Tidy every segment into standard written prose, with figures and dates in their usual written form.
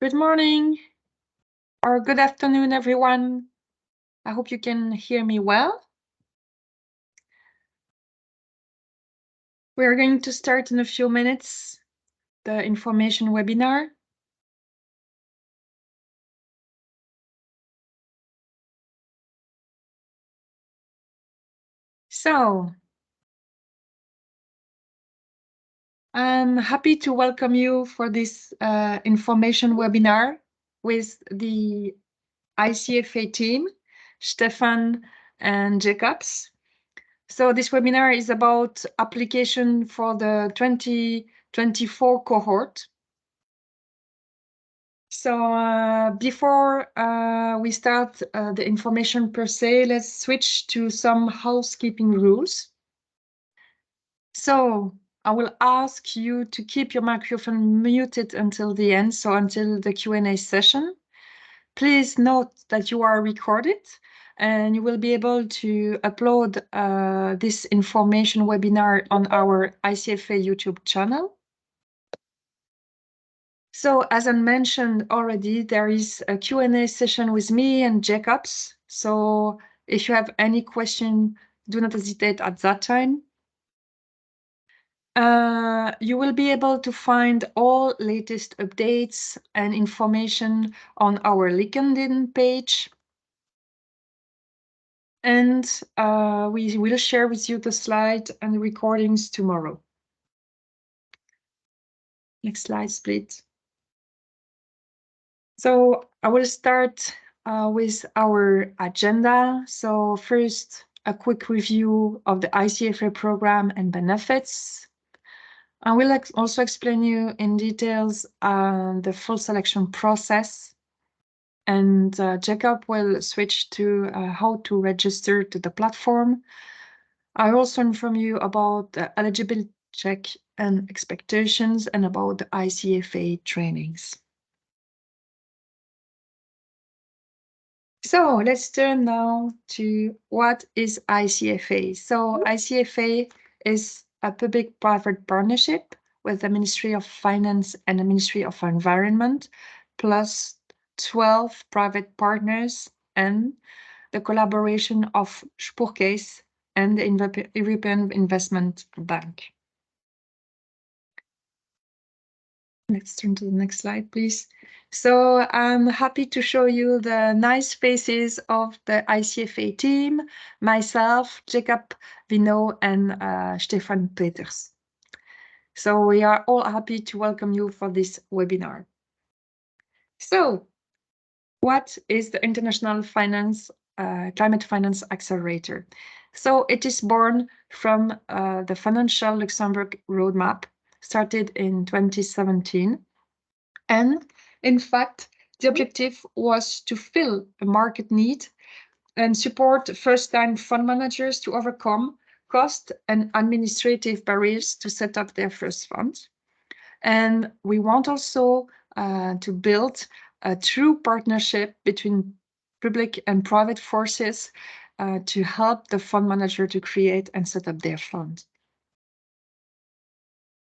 Good morning or good afternoon, everyone. I hope you can hear me well. We are going to start in a few minutes the information webinar. So, I'm happy to welcome you for this information webinar with the ICFA team, Stefan and Jacobs. So this webinar is about application for the 2024 cohort. So before we start the information per se, let's switch to some housekeeping rules. So I will ask you to keep your microphone muted until the end, so until the Q&A session. Please note that you are recorded and you will be able to upload this information webinar on our ICFA YouTube channel. So as I mentioned already, there is a Q&A session with me and Jacobs. So if you have any question, do not hesitate at that time. You will be able to find all latest updates and information on our LinkedIn page. And we will share with you the slide and the recordings tomorrow. Next slide, please. So I will start with our agenda. So first, a quick review of the ICFA program and benefits. I will also explain you in details the full selection process. And Jacob will switch to how to register to the platform. I also inform you about the eligibility check and expectations and about the ICFA trainings. So let's turn now to what is ICFA. So ICFA is a public-private partnership with the Ministry of Finance and the Ministry of Environment, plus 12 private partners and the collaboration of Spoorcase and the European Investment Bank. Let's turn to the next slide, please. So I'm happy to show you the nice faces of the ICFA team, myself, Jacob Vino, and Stefan Peters. So we are all happy to welcome you for this webinar. So what is the International Climate Finance Accelerator? So it is born from the Financial Luxembourg Roadmap, started in 2017. And in fact, the objective was to fill a market need and support first-time fund managers to overcome cost and administrative barriers to set up their first fund. And we want also to build a true partnership between public and private forces to help the fund manager to create and set up their fund.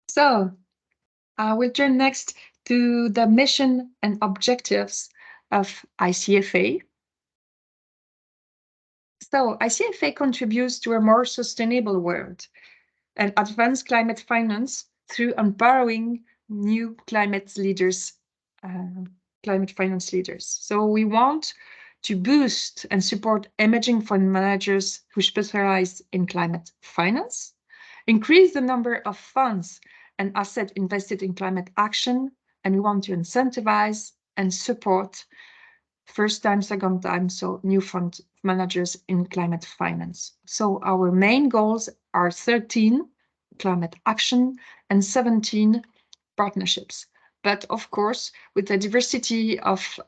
So I will turn next to the mission and objectives of ICFA. So ICFA contributes to a more sustainable world and advance climate finance through empowering new climate finance leaders. So we want to boost and support emerging fund managers who specialize in climate finance, increase the number of funds and assets invested in climate action, and we want to incentivize and support first time, second time, so new fund managers in climate finance. So our main goals are 13, climate action, and 17, partnerships. But of course, with the diversity of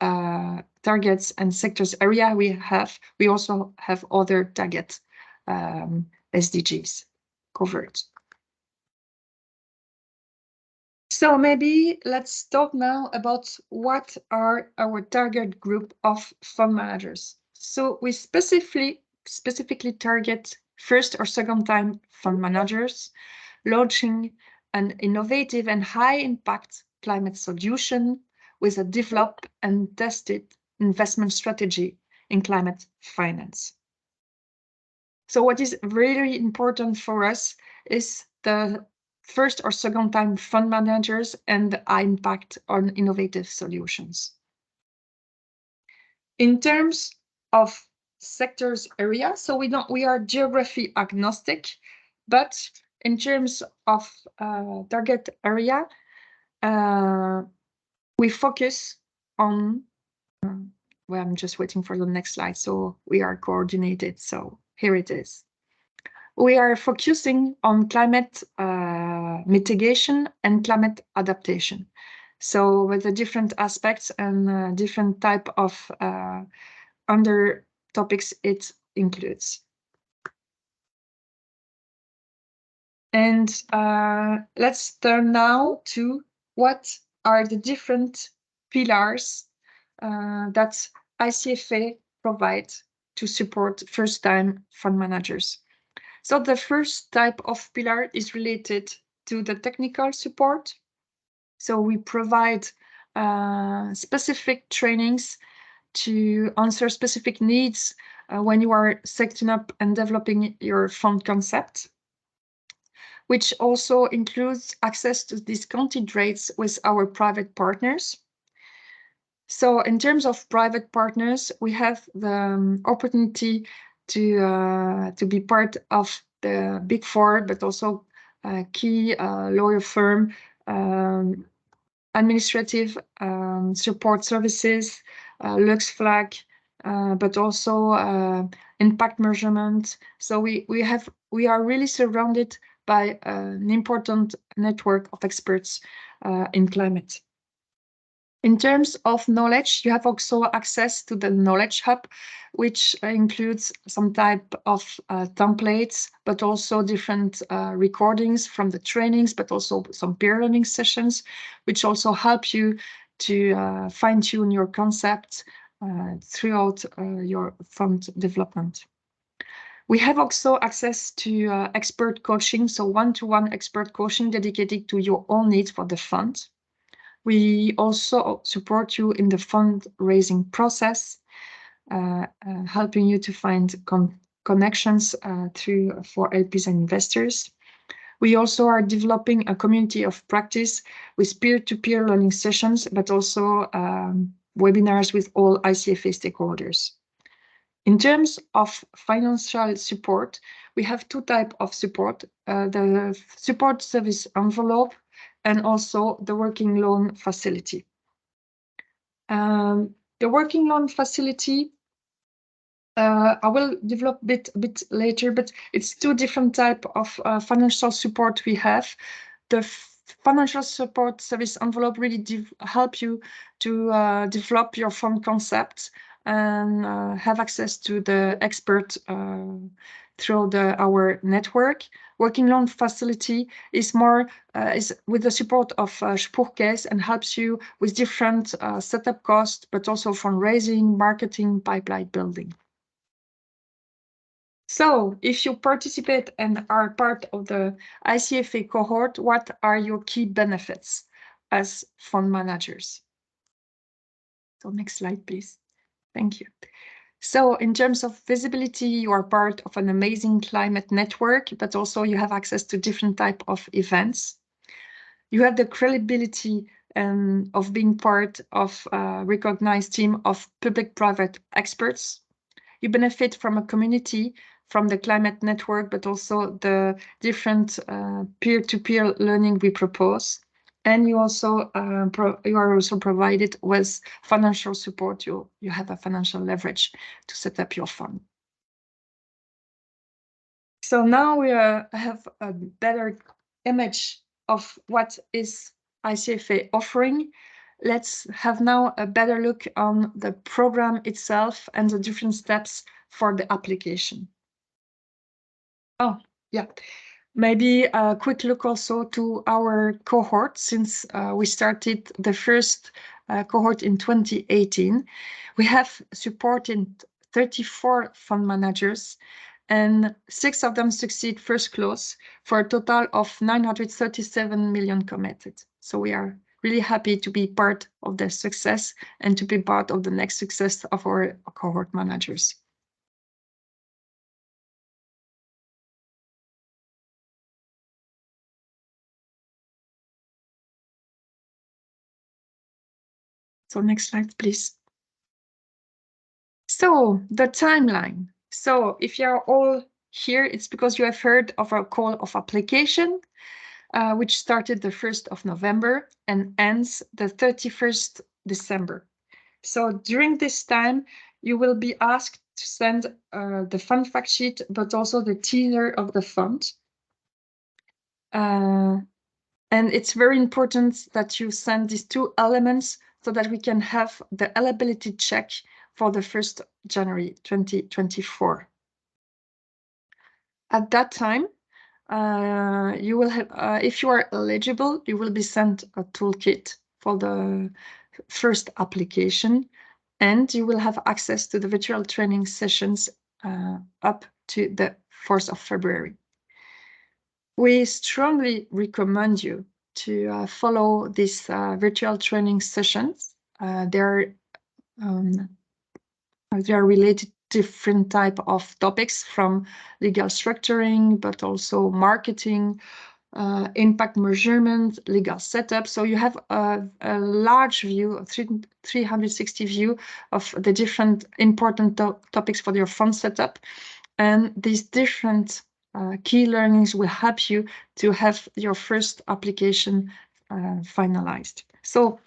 targets and sectors area we also have other target SDGs covered. So maybe let's talk now about what are our target group of fund managers. So we specifically target first or second time fund managers launching an innovative and high impact climate solution with a developed and tested investment strategy in climate finance. So what is really important for us is the first or second time fund managers and the impact on innovative solutions. In terms of sectors area, so we are geography agnostic, but in terms of target area, we focus on, well, I'm just waiting for the next slide, so we are coordinated, so here it is. We are focusing on climate mitigation and climate adaptation. So with the different aspects and different type of under topics it includes. And let's turn now to what are the different pillars that ICFA provides to support first-time fund managers. So the first type of pillar is related to the technical support. So we provide specific trainings to answer specific needs when you are setting up and developing your fund concept, which also includes access to discounted rates with our private partners. So in terms of private partners, we have the opportunity to be part of the Big Four, but also key lawyer firm, administrative support services, Lux Flag, but also impact measurement. So we are really surrounded by an important network of experts in climate. In terms of knowledge, you have also access to the Knowledge Hub, which includes some type of templates, but also different recordings from the trainings, but also some peer learning sessions, which also help you to fine-tune your concept throughout your fund development. We have also access to expert coaching, so one-to-one expert coaching dedicated to your own needs for the fund. We also support you in the fundraising process, helping you to find connections for LPs and investors. We also are developing a community of practice with peer-to-peer learning sessions, but also webinars with all ICFA stakeholders. In terms of financial support, we have two types of support, the support service envelope and also the working loan facility. The working loan facility, I will develop a bit later, but it's two different types of financial support we have. The financial support service envelope really help you to develop your fund concept and have access to the expert through our network. Working loan facility is more is with the support of Spurcase and helps you with different setup costs, but also fundraising, marketing, pipeline building. So if you participate and are part of the ICFA cohort, what are your key benefits as fund managers? So next slide, please. Thank you. So in terms of visibility, you are part of an amazing climate network, but also you have access to different types of events. You have the credibility of being part of a recognized team of public-private experts. You benefit from a community, from the climate network, but also the different peer-to-peer learning we propose. And you also you are also provided with financial support. You have a financial leverage to set up your fund. So now we have a better image of what is ICFA offering. Let's have now a better look on the program itself and the different steps for the application. Oh, yeah. Maybe a quick look also to our cohort, since we started the first cohort in 2018. We have supported 34 fund managers, and 6 of them succeed first close for a total of 937 million committed. So we are really happy to be part of their success and to be part of the next success of our cohort managers. So next slide, please. So the timeline. So if you're all here, it's because you have heard of our call of application, which started the 1st of November and ends the 31st December. So during this time, you will be asked to send the fund fact sheet, but also the teaser of the fund. And it's very important that you send these two elements so that we can have the eligibility check for the 1st January 2024. At that time, you will have, if you are eligible, you will be sent a toolkit for the first application, and you will have access to the virtual training sessions up to the 4th of February. We strongly recommend you to follow these virtual training sessions. They are related to different type of topics, from legal structuring, but also marketing, impact measurement, legal setup. So you have a large view, a 360 view of the different important topics for your fund setup. And these different key learnings will help you to have your first application finalized. So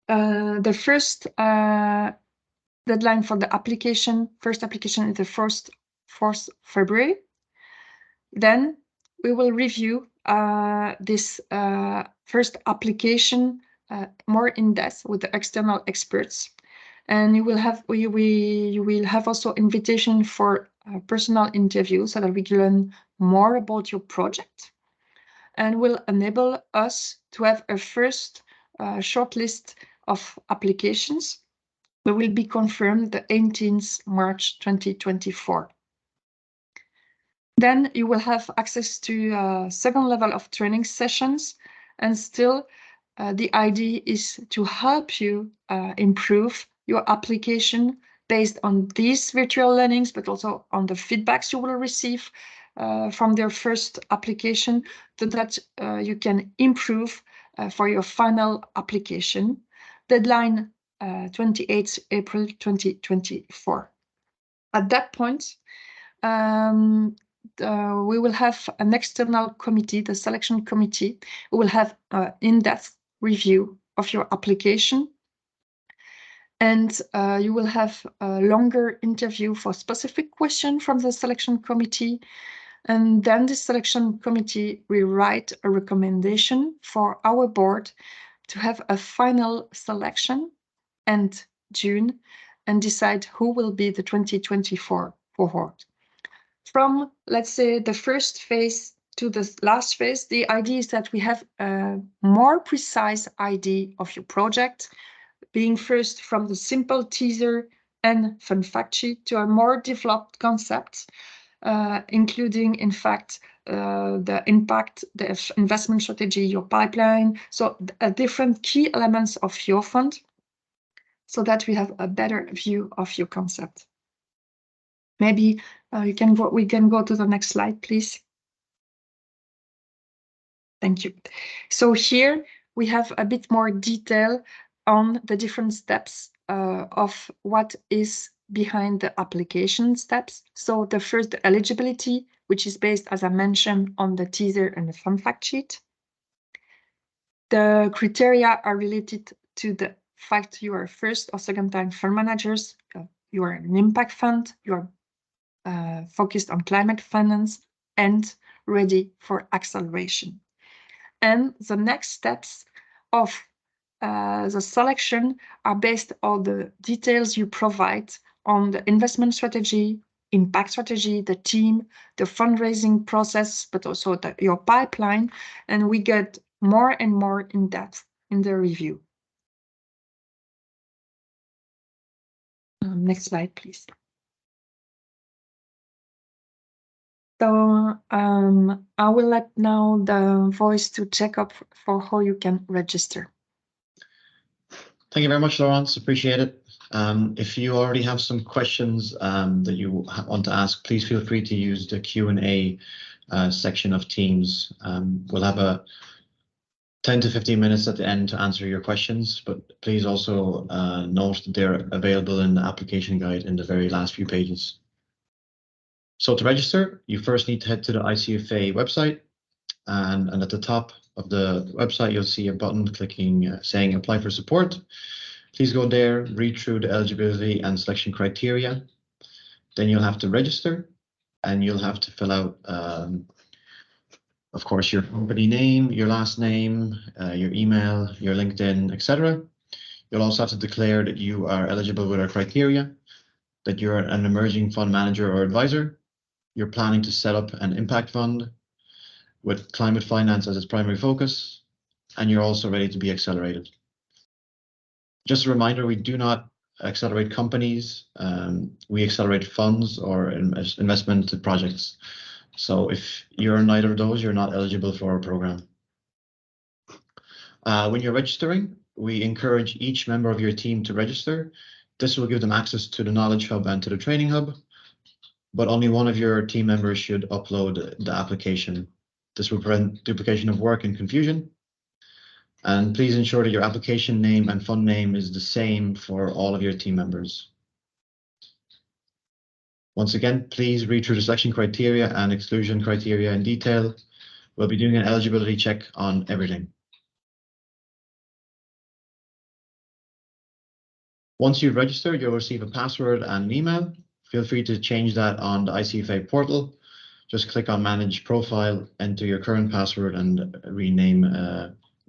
the first deadline for the first application is the 4th February. Then we will review this first application more in depth with the external experts. And you will have also invitation for personal interviews so that we can learn more about your project, and will enable us to have a first short list of applications. We will be confirmed the 18th March 2024. Then you will have access to a second level of training sessions, and still the idea is to help you improve your application based on these virtual learnings, but also on the feedbacks you will receive from their first application, so that you can improve for your final application. Deadline 28th April 2024. At that point, we will have an external committee, the selection committee, who will have an in-depth review of your application. And you will have a longer interview for specific question from the selection committee. And then the selection committee will write a recommendation for our board to have a final selection end June and decide who will be the 2024 cohort. From, let's say, the first phase to the last phase, the idea is that we have a more precise idea of your project, being first from the simple teaser and fun fact sheet to a more developed concept, including, in fact, the impact, the investment strategy, your pipeline, so different key elements of your fund, so that we have a better view of your concept. Maybe we can go to the next slide, please. Thank you. So here we have a bit more detail on the different steps of what is behind the application steps. So the first, the eligibility, which is based, as I mentioned, on the teaser and the fun fact sheet. The criteria are related to the fact you are first or second time fund managers, you are an impact fund, you are focused on climate finance, and ready for acceleration. And the next steps of the selection are based on the details you provide on the investment strategy, impact strategy, the team, the fundraising process, but also your pipeline. And we get more and more in depth in the review. Next slide, please. So I will let now the voice to Jacob for how you can register. Thank you very much, Laurence. Appreciate it. If you already have some questions that you want to ask, please feel free to use the Q&A section of Teams. We'll have a 10 to 15 minutes at the end to answer your questions, but please also note that they're available in the application guide in the very last few pages. So to register, you first need to head to the ICFA website, and at the top of the website, you'll see a button clicking saying apply for support. Please go there, read through the eligibility and selection criteria. Then you'll have to register, and you'll have to fill out, of course, your company name, your last name, your email, your LinkedIn, etc. You'll also have to declare that you are eligible with our criteria, that you're an emerging fund manager or advisor, you're planning to set up an impact fund with climate finance as its primary focus, and you're also ready to be accelerated. Just a reminder, we do not accelerate companies. We accelerate funds or investment projects. So if you're neither of those, you're not eligible for our program. When you're registering, we encourage each member of your team to register. This will give them access to the Knowledge Hub and to the Training Hub, but only one of your team members should upload the application. This will prevent duplication of work and confusion. And please ensure that your application name and fund name is the same for all of your team members. Once again, please read through the selection criteria and exclusion criteria in detail. We'll be doing an eligibility check on everything. Once you've registered, you'll receive a password and an email. Feel free to change that on the ICFA portal. Just click on Manage Profile, enter your current password, and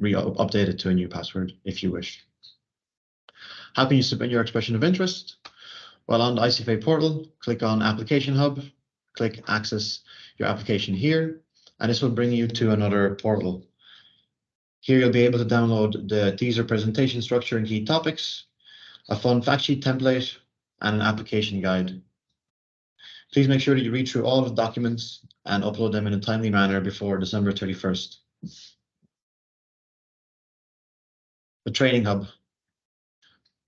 update it to a new password if you wish. How can you submit your expression of interest? Well, on the ICFA portal, click on Application Hub, click Access your application here, and this will bring you to another portal. Here you'll be able to download the teaser presentation structure and key topics, a fun fact sheet template, and an application guide. Please make sure that you read through all of the documents and upload them in a timely manner before December 31st. The Training Hub.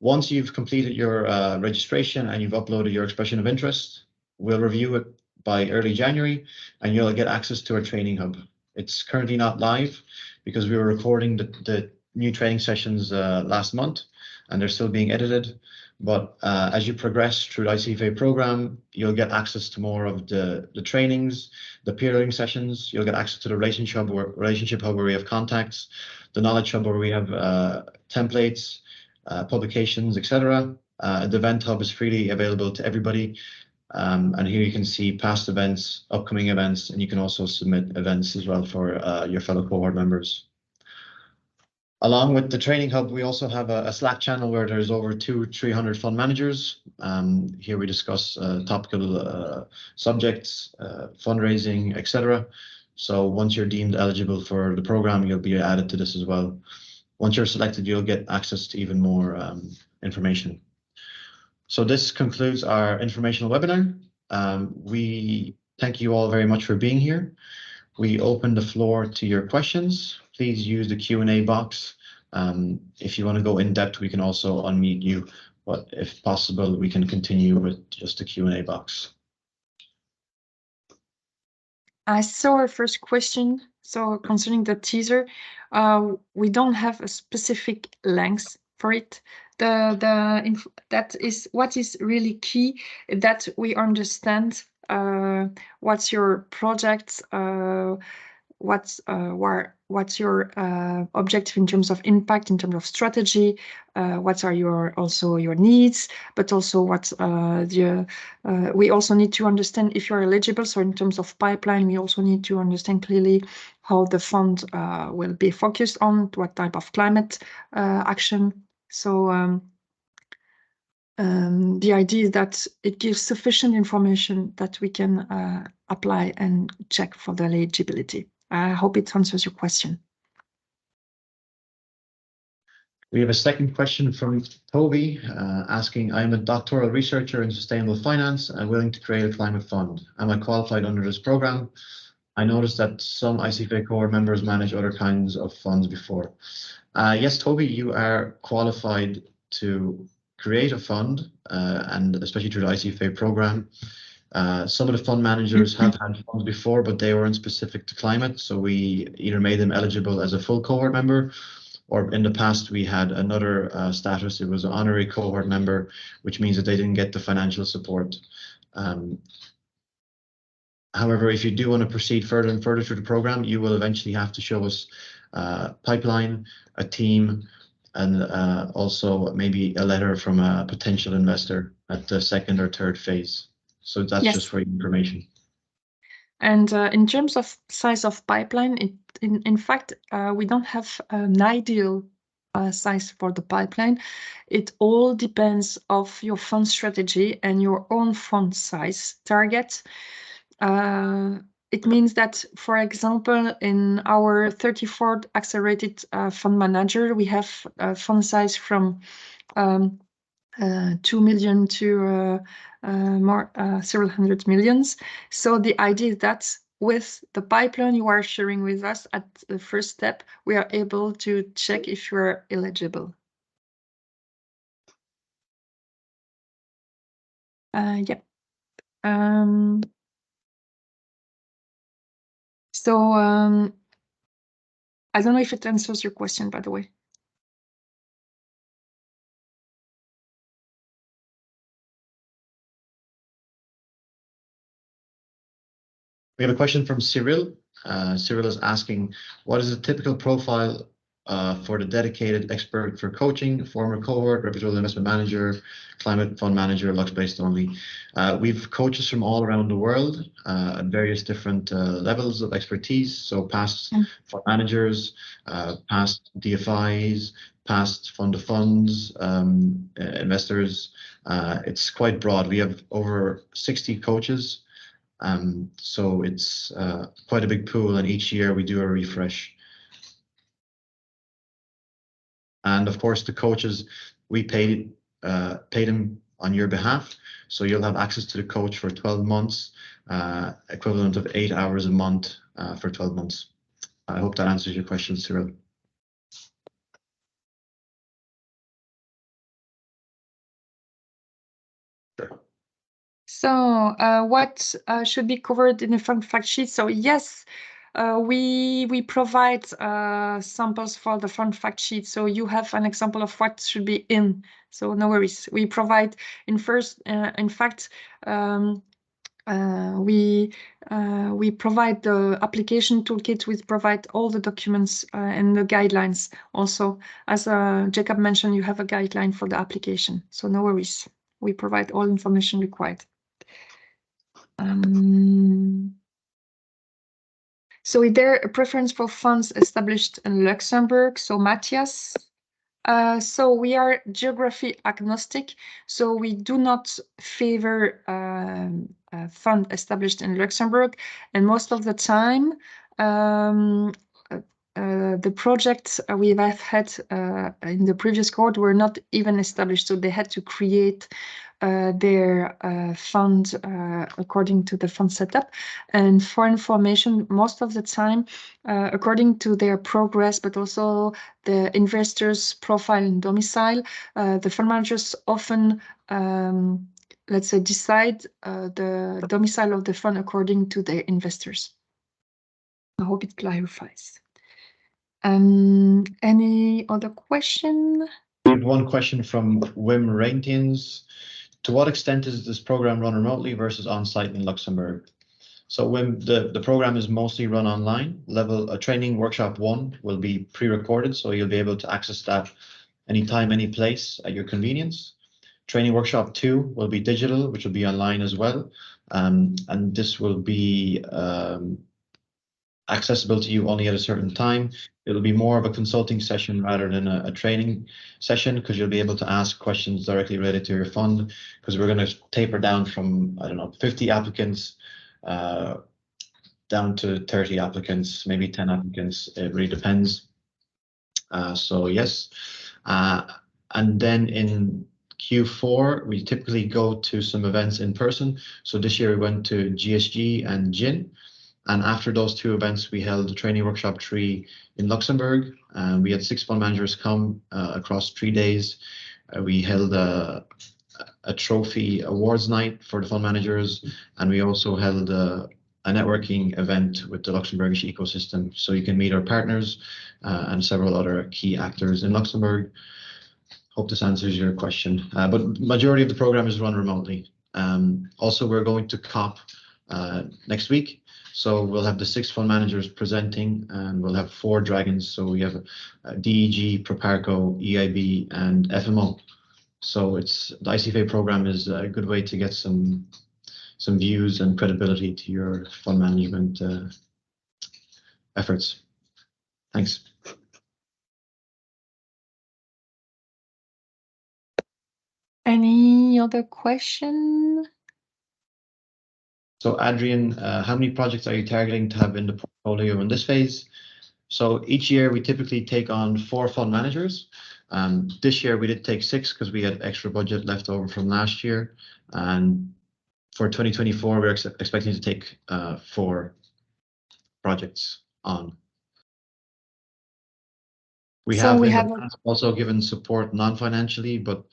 Once you've completed your registration and you've uploaded your expression of interest, we'll review it by early January and you'll get access to our Training Hub. It's currently not live because we were recording the new training sessions last month and they're still being edited. But as you progress through the ICFA program, you'll get access to more of the trainings, the peer learning sessions. You'll get access to the relationship hub where we have contacts, the knowledge hub where we have templates, publications, etc. The event hub is freely available to everybody. And here you can see past events, upcoming events, and you can also submit events as well for your fellow cohort members. Along with the Training Hub, we also have a Slack channel where there's over 200-300 fund managers. Here we discuss topical subjects, fundraising, etc. So once you're deemed eligible for the program, you'll be added to this as well. Once you're selected, you'll get access to even more information. So this concludes our informational webinar. We thank you all very much for being here. We open the floor to your questions. Please use the Q&A box. If you want to go in depth, we can also unmute you, but if possible, we can continue with just the Q&A box. I saw our first question. So concerning the teaser, we don't have a specific length for it. That is what is really key, that we understand what's your project, what's your objective in terms of impact, in terms of strategy, what are your needs, but also we also need to understand if you're eligible. So in terms of pipeline, we also need to understand clearly how the fund will be focused on, what type of climate action. So the idea is that it gives sufficient information that we can apply and check for the eligibility. I hope it answers your question. We have a second question from Toby asking, I'm a doctoral researcher in sustainable finance and willing to create a climate fund. Am I qualified under this program? I noticed that some ICFA Cohort members manage other kinds of funds before. Yes, Toby, you are qualified to create a fund, and especially through the ICFA program. Some of the fund managers have had funds before, but they weren't specific to climate. So we either made them eligible as a full cohort member, or in the past we had another status. It was an honorary cohort member, which means that they didn't get the financial support. However, if you do want to proceed further and further through the program, you will eventually have to show us a pipeline, a team, and also maybe a letter from a potential investor at the second or third phase. So that's Yes. just for your information. And in terms of size of pipeline, in fact, we don't have an ideal size for the pipeline. It all depends of your fund strategy and your own fund size target. It means that, for example, in our 34th accelerated fund manager, we have a fund size from 2 million to more several hundred millions. So the idea is that with the pipeline you are sharing with us at the first step, we are able to check if you are eligible. Yeah. So I don't know if it answers your question, by the way. We have a question from Cyril. Cyril is asking, what is a typical profile for the dedicated expert for coaching, former cohort, reputable investment manager, climate fund manager, Lux-based only? We've coaches from all around the world at various different levels of expertise. So past fund managers, past DFIs, past fund of funds, investors. It's quite broad. We have over 60 coaches. So it's quite a big pool, and each year we do a refresh. And of course, the coaches, we pay them on your behalf. So you'll have access to the coach for 12 months, equivalent of 8 hours a month for 12 months. I hope that answers your question, Cyril. Sure. So what should be covered in the fund fact sheet? So yes, we provide samples for the fund fact sheet. So you have an example of what should be in. So no worries. We provide in fact, we provide the application toolkit. We provide all the documents and the guidelines. Also, as Jacob mentioned, you have a guideline for the application. So no worries. We provide all information required. So is there a preference for funds established in Luxembourg? So Matthias, so we are geography agnostic. So we do not favor a fund established in Luxembourg. And most of the time, the projects we have had in the previous cohort were not even established. So they had to create their fund according to the fund setup. And for information, most of the time, according to their progress, but also the investors' profile and domicile, the fund managers often, let's say, decide the domicile of the fund according to their investors. I hope it clarifies. Any other question? We have one question from Wim Reintjens. To what extent is this program run remotely versus on-site in Luxembourg? So Wim, the program is mostly run online. Training workshop 1 will be pre-recorded, so you'll be able to access that anytime, any place at your convenience. Training workshop 2 will be digital, which will be online as well. And this will be accessible to you only at a certain time. It'll be more of a consulting session rather than a training session, because you'll be able to ask questions directly related to your fund, because we're going to taper down from, 50 applicants down to 30 applicants, maybe 10 applicants. It really depends. So yes, And then in Q4, we typically go to some events in person. So this year we went to GSG and GIN. And after those two events, we held a training workshop 3 in Luxembourg. We had 6 fund managers come across 3 days. We held a trophy awards night for the fund managers, and we also held a networking event with the Luxembourgish ecosystem. So you can meet our partners and several other key actors in Luxembourg. Hope this answers your question. But majority of the program is run remotely. Also, we're going to COP next week. So we'll have the 6 fund managers presenting, and we'll have 4 dragons. So we have DEG, Proparco, EIB, and FMO. So the ICFA program is a good way to get some views and credibility to your fund management efforts. Thanks. Any other question? So Adrian, how many projects are you targeting to have in the portfolio in this phase? So each year we typically take on 4 fund managers. This year we did take 6 because we had extra budget left over from last year. And for 2024, we're expecting to take 4 projects on. We have in the past also given support non-financially, but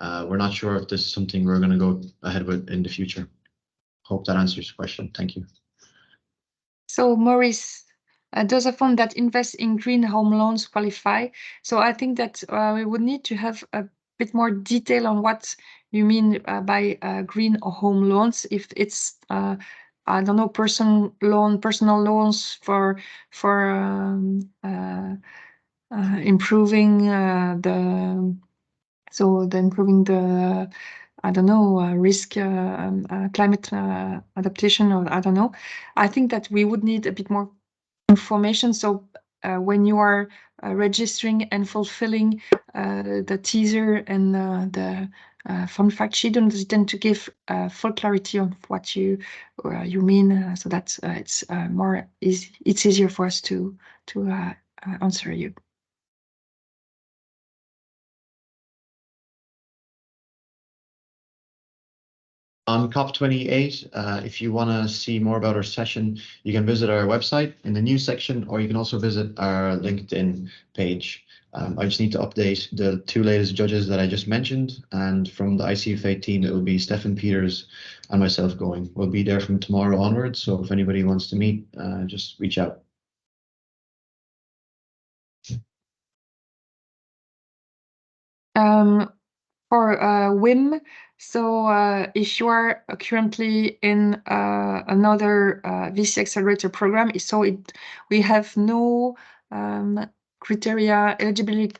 we're not sure if this is something we're going to go ahead with in the future. Hope that answers your question. Thank you. So Maurice, does a fund that invests in green home loans qualify? So I think that we would need to have a bit more detail on what you mean by green home loans. If it's I don't know, personal loans for improving improving the I don't know risk climate adaptation, or I don't know. I think that we would need a bit more information. So when you are registering and fulfilling the teaser and the fun fact sheet, don't hesitate to give full clarity on what you mean, so that it's more easy. It's easier for us to answer you. On COP28, if you want to see more about our session, you can visit our website in the news section, or you can also visit our LinkedIn page. I just need to update the 2 latest judges that I just mentioned, and from the ICFA team, it will be Stefan Peters and myself going. We'll be there from tomorrow onwards, so if anybody wants to meet, just reach out. For Wim, so if you are currently in another VC accelerator program, so we have no eligibility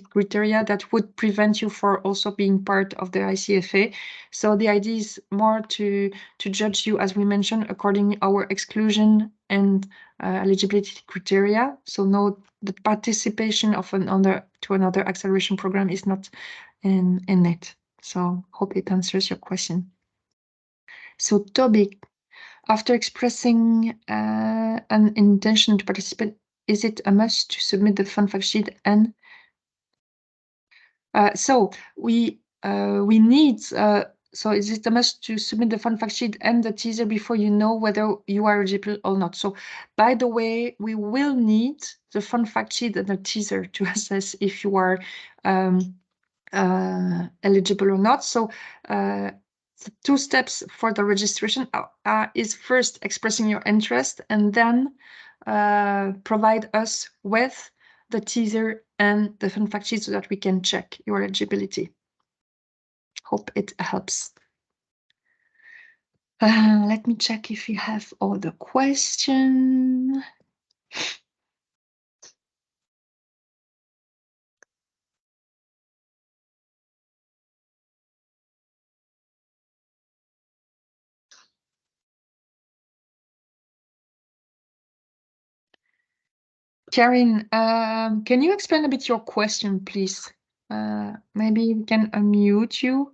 criteria that would prevent you for also being part of the ICFA. So the idea is more to judge you, as we mentioned, according our exclusion and eligibility criteria. So no, the participation of another acceleration program is not in it. So hope it answers your question. So Toby, after expressing an intention to participate, is it a must to submit the fun fact sheet? And so we need. So is it a must to submit the fun fact sheet and the teaser before you know whether you are eligible or not? So by the way, we will need the fun fact sheet and the teaser to assess if you are eligible or not. So the 2 steps for the registration is first expressing your interest, and then provide us with the teaser and the fun fact sheet so that we can check your eligibility. Hope it helps. Let me check if you have all the questions. Karin, can you explain a bit your question, please? Maybe we can unmute you.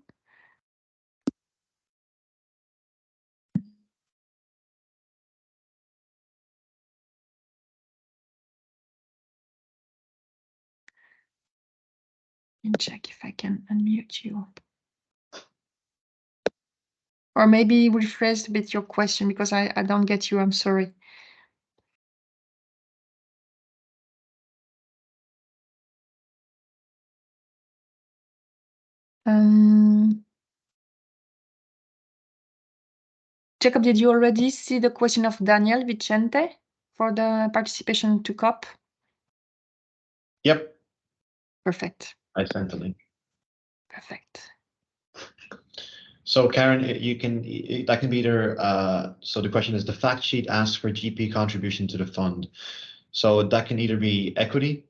me check if I can unmute you. Or maybe rephrase a bit your question because I don't get you. I'm sorry. Jacob, did you already see the question of Daniel Vicente for the participation to COP? Yep. Perfect. I sent the link. Perfect. So Karen, that can be either, so the question is, the fact sheet asks for GP contribution to the fund. So that can either be equity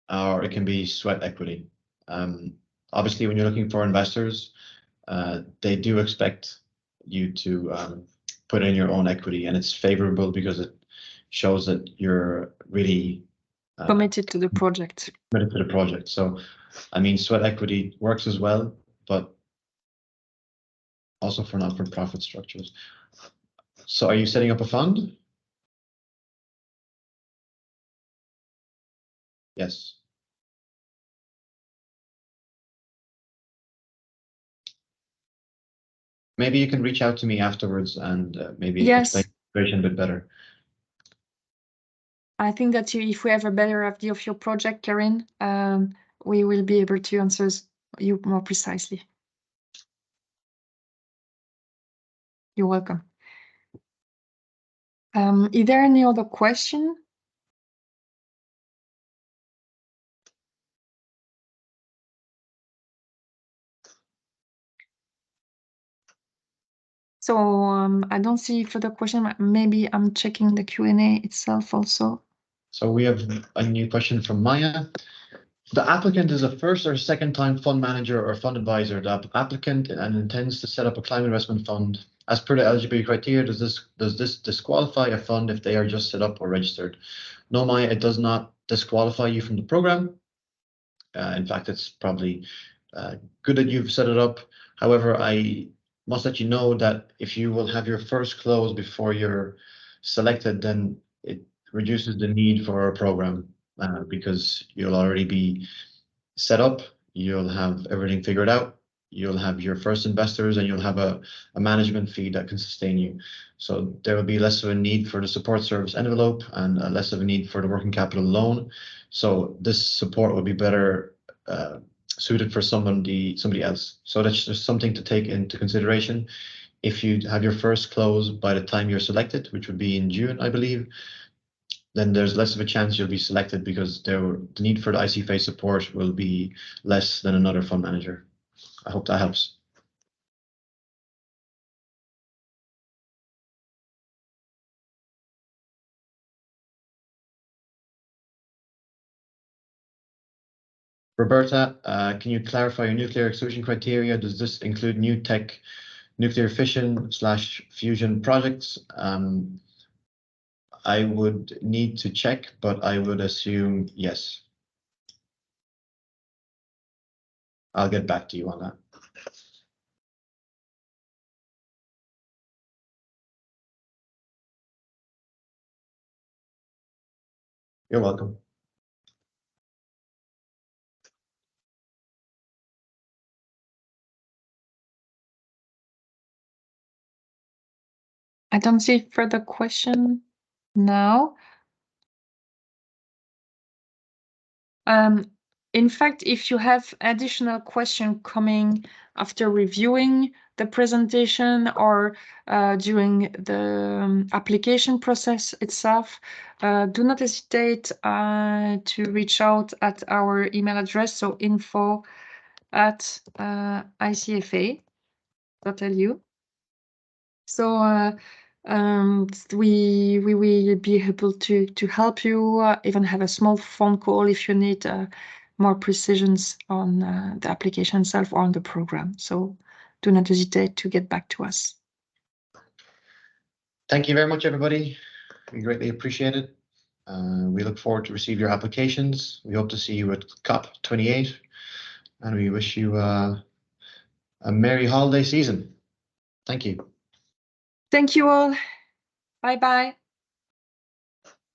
or it can be sweat equity. Obviously, when you're looking for investors, they do expect you to put in your own equity, and it's favorable because it shows that you're really committed to the project. Committed to the project. So, I mean, sweat equity works as well, but also for not-for-profit structures. So, are you setting up a fund? Yes. Maybe you can reach out to me afterwards and maybe explain the situation a bit better. I think that if we have a better idea of your project, Karen, we will be able to answer you more precisely. You're welcome. Is there any other question? So I don't see further question. Maybe I'm checking the Q&A itself also. So we have a new question from Maya. The applicant is a first or second time fund manager or fund advisor. The applicant and intends to set up a climate investment fund. As per the eligibility criteria, does this disqualify a fund if they are just set up or registered? No, Maya, it does not disqualify you from the program. In fact, it's probably good that you've set it up. However, I must let you know that if you will have your first close before you're selected, then it reduces the need for a program because you'll already be set up, you'll have everything figured out, you'll have your first investors, and you'll have a management fee that can sustain you. So there will be less of a need for the support service envelope and less of a need for the working capital loan. So this support will be better suited for somebody else. So that's just something to take into consideration. If you have your first close by the time you're selected, which would be in June, I believe, then there's less of a chance you'll be selected because the need for the ICFA support will be less than another fund manager. I hope that helps. Roberta, can you clarify your nuclear exclusion criteria? Does this include new tech, nuclear fission/fusion projects? I would need to check, but I would assume yes. I'll get back to you on that. You're welcome. I don't see further question now. In fact, if you have additional question coming after reviewing the presentation or during the application process itself, do not hesitate to reach out at our email address, so info@icfa.lu. So we will be able to help you, even have a small phone call if you need more precisions on the application itself or on the program. So do not hesitate to get back to us. Thank you very much, everybody. We greatly appreciate it. We look forward to receive your applications. We hope to see you at COP28, and we wish you a merry holiday season. Thank you. Thank you all. Bye-bye.